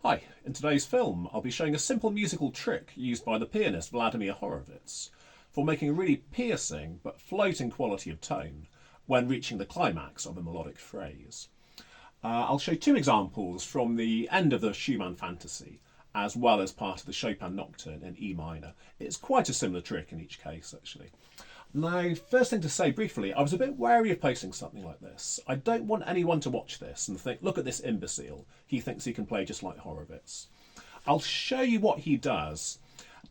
Hi, in today's film I'll be showing a simple musical trick used by the pianist Vladimir Horowitz for making a really piercing but floating quality of tone when reaching the climax of a melodic phrase. I'll show two examples from the end of the Schumann Fantasie as well as part of the Chopin nocturne in E minor. It's quite a similar trick in each case actually. Now, first thing to say briefly, I was a bit wary of posting something like this. I don't want anyone to watch this and think, look at this imbecile, he thinks he can play just like Horowitz. I'll show you what he does.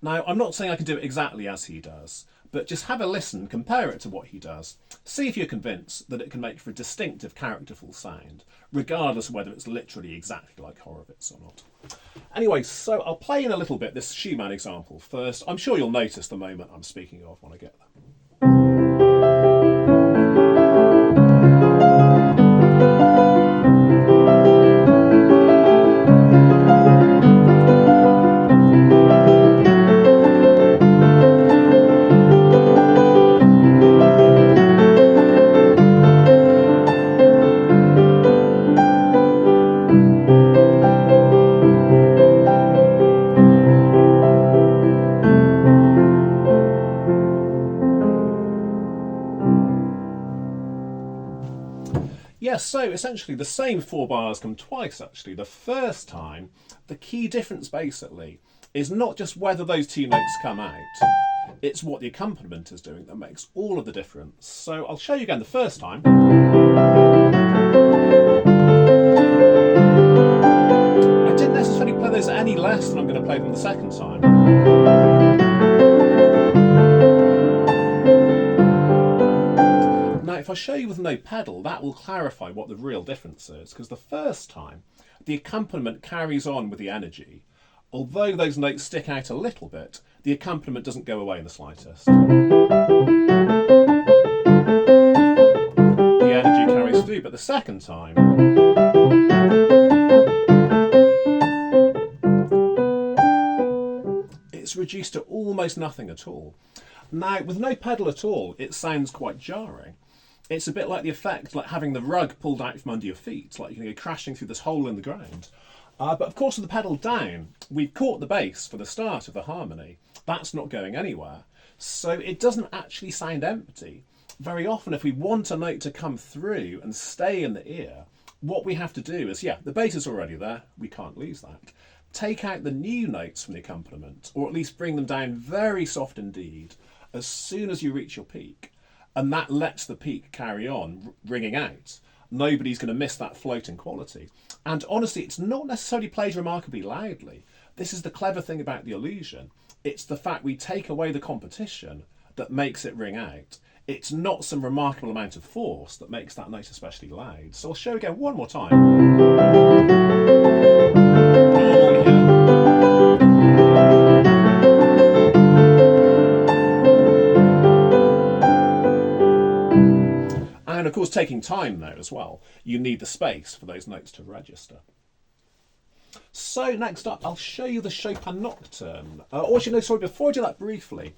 Now, I'm not saying I can do it exactly as he does, but just have a listen, compare it to what he does. See if you're convinced that it can make for a distinctive, characterful sound, regardless of whether it's literally exactly like Horowitz or not. Anyway, so I'll play in a little bit this Schumann example first. I'm sure you'll notice the moment I'm speaking of when I get there. Yes, so essentially the same four bars come twice actually. The first time, the key difference basically is not just whether those two notes come out, it's what the accompaniment is doing that makes all of the difference. So I'll show you again the first time. I didn't necessarily play those any less than I'm going to play them the second time. Now, if I show you with no pedal, that will clarify what the real difference is, because the first time, the accompaniment carries on with the energy. Although those notes stick out a little bit, the accompaniment doesn't go away in the slightest. The energy carries through, but the second time, it's reduced to almost nothing at all. Now, with no pedal at all, it sounds quite jarring. It's a bit like the effect, like having the rug pulled out from under your feet, like you're crashing through this hole in the ground. But of course with the pedal down, we've caught the bass for the start of the harmony. That's not going anywhere. So it doesn't actually sound empty. Very often if we want a note to come through and stay in the ear, what we have to do is, the bass is already there, we can't lose that. Take out the new notes from the accompaniment, or at least bring them down very soft indeed, as soon as you reach your peak. And that lets the peak carry on ringing out. Nobody's going to miss that floating quality. And honestly, it's not necessarily played remarkably loudly. This is the clever thing about the illusion. It's the fact we take away the competition that makes it ring out. It's not some remarkable amount of force that makes that note especially loud. So I'll show again one more time. Normally here. And of course, taking time there as well. You need the space for those notes to register. So next up, I'll show you the Chopin nocturne. Actually, no, sorry, before I do that briefly,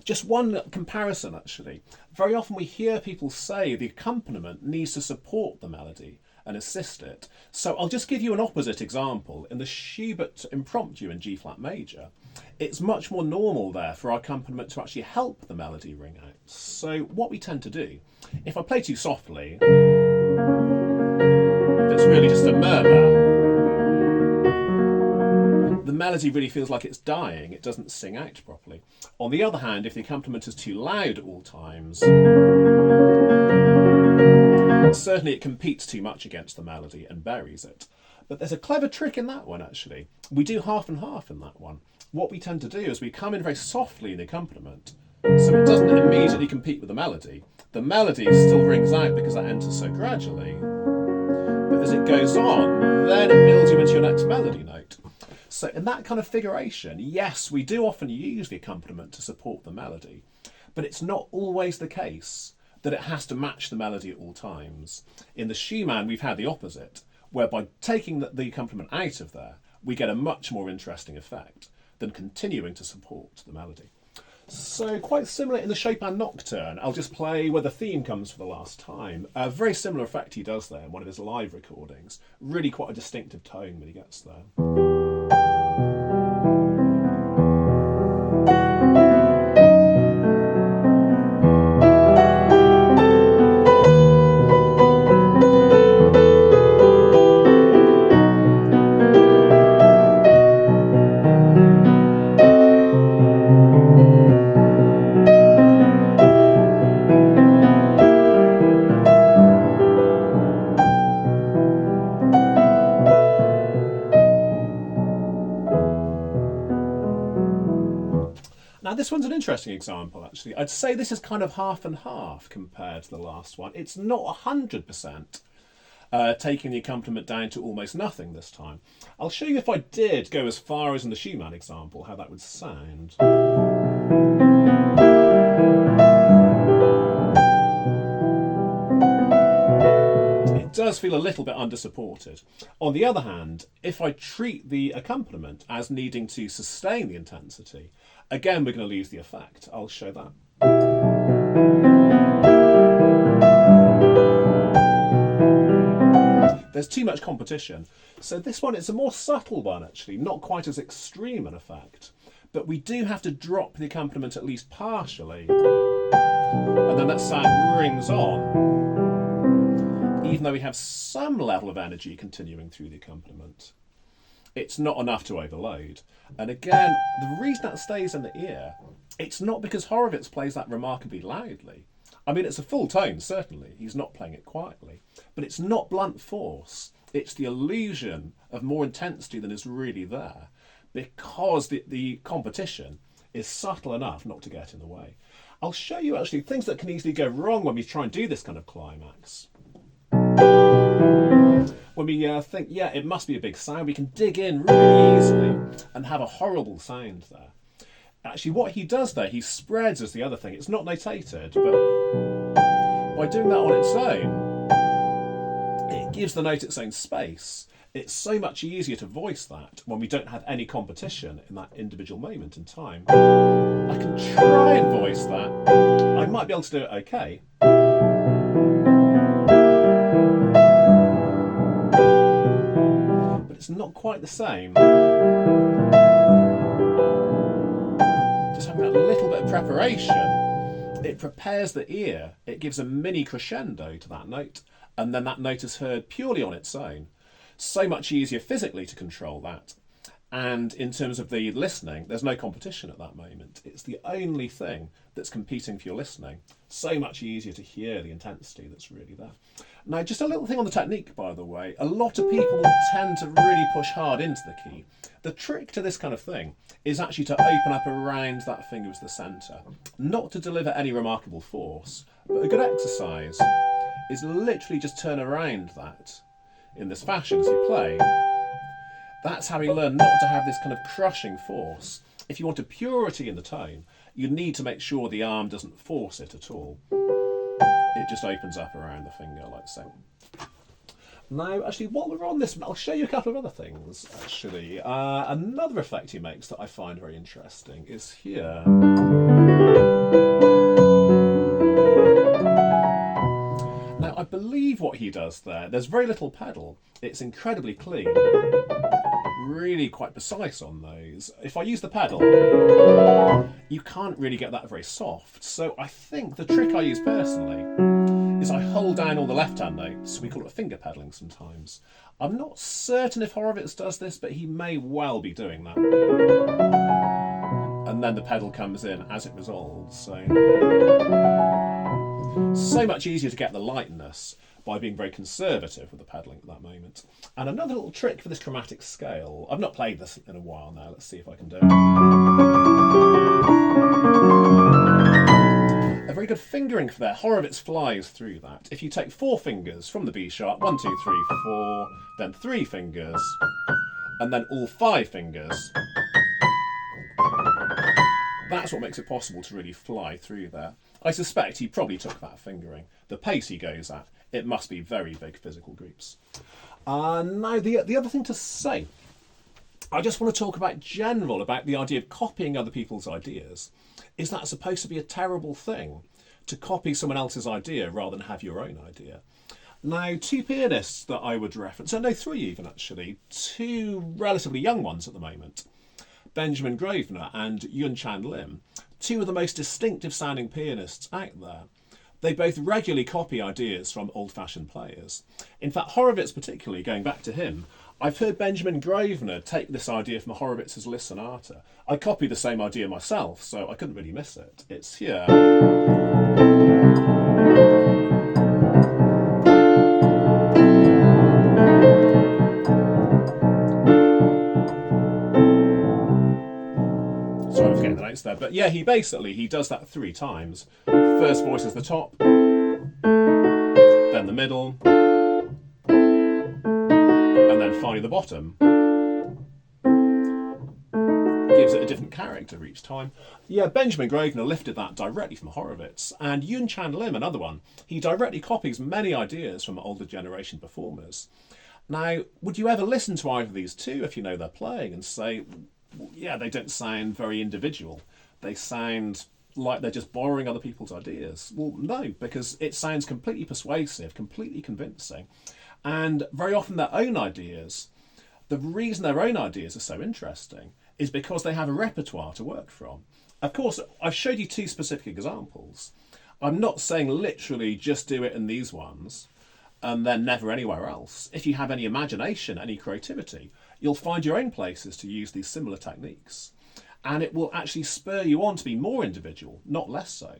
just one comparison actually. Very often we hear people say the accompaniment needs to support the melody and assist it. So I'll just give you an opposite example. In the Schubert impromptu in G flat major, it's much more normal there for our accompaniment to actually help the melody ring out. So what we tend to do, if I play too softly, if it's really just a murmur, the melody really feels like it's dying, it doesn't sing out properly. On the other hand, if the accompaniment is too loud at all times, certainly it competes too much against the melody and buries it. But there's a clever trick in that one actually. We do half and half in that one. What we tend to do is we come in very softly in the accompaniment, so it doesn't immediately compete with the melody. The melody still rings out because that enters so gradually. But as it goes on, then it builds you into your next melody note. So in that kind of figuration, yes, we do often use the accompaniment to support the melody, but it's not always the case that it has to match the melody at all times. In the Schumann, we've had the opposite, whereby taking the accompaniment out of there, we get a much more interesting effect than continuing to support the melody. So quite similar in the Chopin nocturne. I'll just play where the theme comes for the last time. A very similar effect he does there in one of his live recordings. Really quite a distinctive tone when he gets there. Now this one's an interesting example actually. I'd say this is kind of half and half compared to the last one. It's not 100% taking the accompaniment down to almost nothing this time. I'll show you if I did go as far as in the Schumann example, how that would sound. It does feel a little bit under-supported. On the other hand, if I treat the accompaniment as needing to sustain the intensity, again we're going to lose the effect. I'll show that. There's too much competition. So this one is a more subtle one actually, not quite as extreme an effect. But we do have to drop the accompaniment at least partially. And then that sound rings on, even though we have some level of energy continuing through the accompaniment. It's not enough to overload. And again, the reason that stays in the ear, it's not because Horowitz plays that remarkably loudly. I mean, it's a full tone, certainly. He's not playing it quietly. But it's not blunt force. It's the illusion of more intensity than is really there, because the competition is subtle enough not to get in the way. I'll show you actually things that can easily go wrong when we try and do this kind of climax. When we think, yeah, it must be a big sound, we can dig in really easily and have a horrible sound there. Actually, what he does there, he spreads as the other thing. It's not notated, but by doing that on its own, it gives the note its own space. It's so much easier to voice that when we don't have any competition in that individual moment in time. I can try and voice that. I might be able to do it okay. But it's not quite the same. Just having that little bit of preparation, it prepares the ear. It gives a mini crescendo to that note, and then that note is heard purely on its own. So much easier physically to control that. And in terms of the listening, there's no competition at that moment. It's the only thing that's competing for your listening. So much easier to hear the intensity that's really there. Now, just a little thing on the technique, by the way. A lot of people tend to really push hard into the key. The trick to this kind of thing is actually to open up around that finger as the centre. Not to deliver any remarkable force, but a good exercise is literally just turn around that in this fashion as you play. That's how you learn not to have this kind of crushing force. If you want a purity in the tone, you need to make sure the arm doesn't force it at all. It just opens up around the finger like so. Now, actually, while we're on this, I'll show you a couple of other things, actually. Another effect he makes that I find very interesting is here. Now, I believe what he does there, there's very little pedal. It's incredibly clean. Really quite precise on those. If I use the pedal, you can't really get that very soft. So I think the trick I use personally is I hold down all the left-hand notes. We call it finger pedaling sometimes. I'm not certain if Horowitz does this, but he may well be doing that. And then the pedal comes in as it resolves. So much easier to get the lightness by being very conservative with the pedalling at that moment. And another little trick for this chromatic scale. I've not played this in a while now. Let's see if I can do it. A very good fingering for there. Horowitz flies through that. If you take 4 fingers from the B sharp, 1, 2, 3, 4, then 3 fingers, and then all 5 fingers, that's what makes it possible to really fly through there. I suspect he probably took that fingering. The pace he goes at, it must be very big physical groups. Now, the other thing to say, I just want to talk about the idea of copying other people's ideas. Is that supposed to be a terrible thing, to copy someone else's idea rather than have your own idea? Now, 2 pianists that I would reference, no, 3 even actually, 2 relatively young ones at the moment, Benjamin Grosvenor and Yun Chan Lim, 2 of the most distinctive sounding pianists out there. They both regularly copy ideas from old-fashioned players. In fact, Horowitz particularly, going back to him, I've heard Benjamin Grosvenor take this idea from Horowitz's Liszt Sonata. I copied the same idea myself, so I couldn't really miss it. It's here. Sorry, I'm forgetting the notes there. But yeah, he does that 3 times. First voice is the top, then the middle, and then finally the bottom. Gives it a different character each time. Yeah, Benjamin Grosvenor lifted that directly from Horowitz, and Yun Chan Lim, another one, he directly copies many ideas from older generation performers. Now, would you ever listen to either of these two if you know they're playing and say, yeah, they don't sound very individual. They sound like they're just borrowing other people's ideas. Well, no, because it sounds completely persuasive, completely convincing, and very often their own ideas. The reason their own ideas are so interesting is because they have a repertoire to work from. Of course, I've showed you 2 specific examples. I'm not saying literally just do it in these ones and then never anywhere else. If you have any imagination, any creativity, you'll find your own places to use these similar techniques. And it will actually spur you on to be more individual, not less so.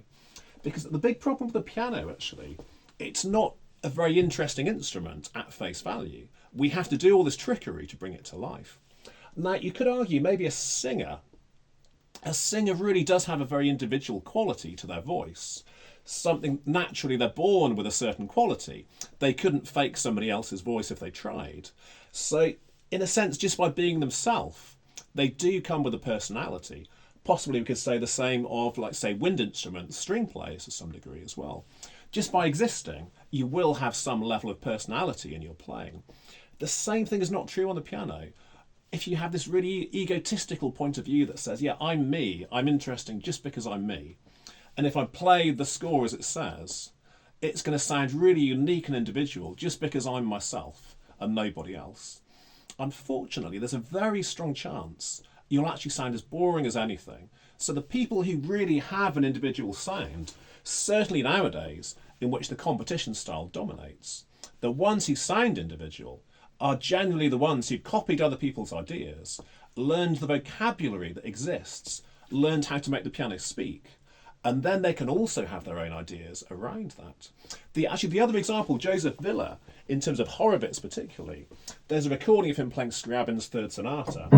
Because the big problem with the piano, actually, it's not a very interesting instrument at face value. We have to do all this trickery to bring it to life. Now, you could argue maybe a singer really does have a very individual quality to their voice. Something, naturally, they're born with a certain quality. They couldn't fake somebody else's voice if they tried. So, in a sense, just by being themselves, they do come with a personality. Possibly we could say the same of, like, say, wind instruments, string players to some degree as well. Just by existing, you will have some level of personality in your playing. The same thing is not true on the piano. If you have this really egotistical point of view that says, yeah, I'm me, I'm interesting just because I'm me, and if I play the score as it says, it's going to sound really unique and individual just because I'm myself and nobody else. Unfortunately, there's a very strong chance you'll actually sound as boring as anything. So the people who really have an individual sound, certainly nowadays, in which the competition style dominates, the ones who sound individual are generally the ones who copied other people's ideas, learned the vocabulary that exists, learned how to make the piano speak, and then they can also have their own ideas around that. The other example, Joseph Wille, in terms of Horowitz particularly, there's a recording of him playing Scriabin's Third Sonata.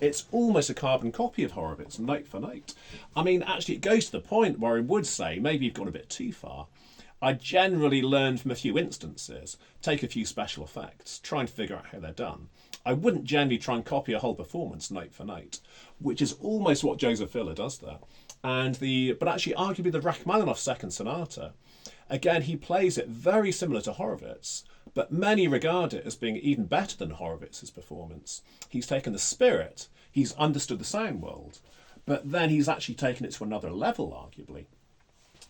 It's almost a carbon copy of Horowitz, note for note. I mean, actually, it goes to the point where I would say maybe you've gone a bit too far. I generally learn from a few instances, take a few special effects, try and figure out how they're done. I wouldn't generally try and copy a whole performance note for note, which is almost what Joseph Wille does there. But actually, arguably the Rachmaninoff Second Sonata, again, he plays it very similar to Horowitz, but many regard it as being even better than Horowitz's performance. He's taken the spirit, he's understood the sound world, but then he's actually taken it to another level, arguably.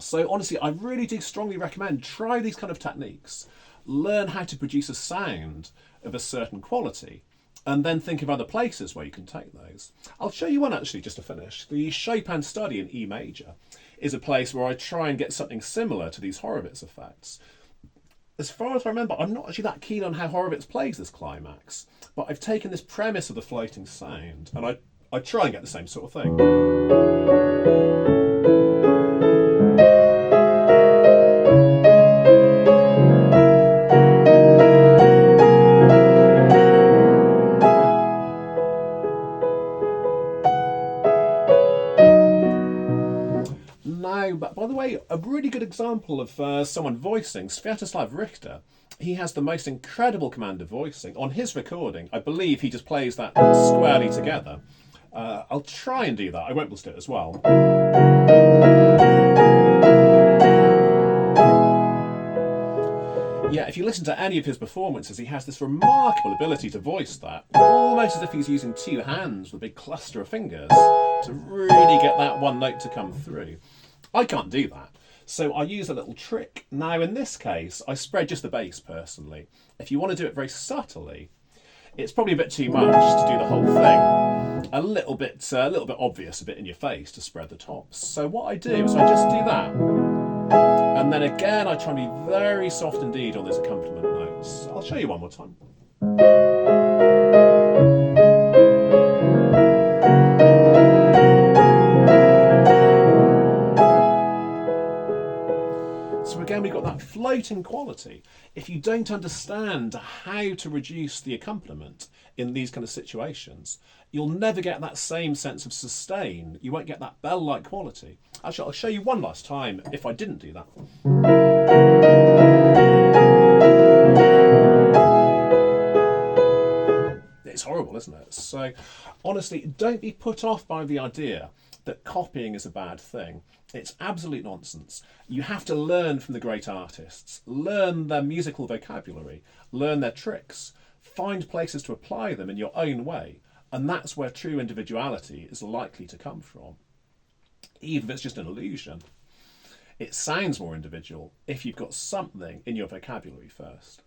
So honestly, I really do strongly recommend try these kind of techniques, learn how to produce a sound of a certain quality, and then think of other places where you can take those. I'll show you one actually just to finish. The Chopin study in E major is a place where I try and get something similar to these Horowitz effects. As far as I remember, I'm not actually that keen on how Horowitz plays this climax, but I've taken this premise of the floating sound and I try and get the same sort of thing. But by the way, a really good example of someone voicing, Sviatoslav Richter, he has the most incredible command of voicing. On his recording, I believe he just plays that squarely together. I'll try and do that. I won't list it as well. Yeah, if you listen to any of his performances, he has this remarkable ability to voice that, almost as if he's using 2 hands with a big cluster of fingers to really get that one note to come through. I can't do that, so I use a little trick. Now, in this case, I spread just the bass, personally. If you want to do it very subtly, it's probably a bit too much to do the whole thing. A little bit obvious, a bit in your face to spread the tops. So what I do is I just do that, and then again I try and be very soft indeed on those accompaniment notes. I'll show you one more time. So again, we've got that floating quality. If you don't understand how to reduce the accompaniment in these kind of situations, you'll never get that same sense of sustain. You won't get that bell-like quality. Actually, I'll show you one last time if I didn't do that. It's horrible, isn't it? So honestly, don't be put off by the idea that copying is a bad thing. It's absolute nonsense. You have to learn from the great artists, learn their musical vocabulary, learn their tricks, find places to apply them in your own way, and that's where true individuality is likely to come from. Even if it's just an illusion, it sounds more individual if you've got something in your vocabulary first.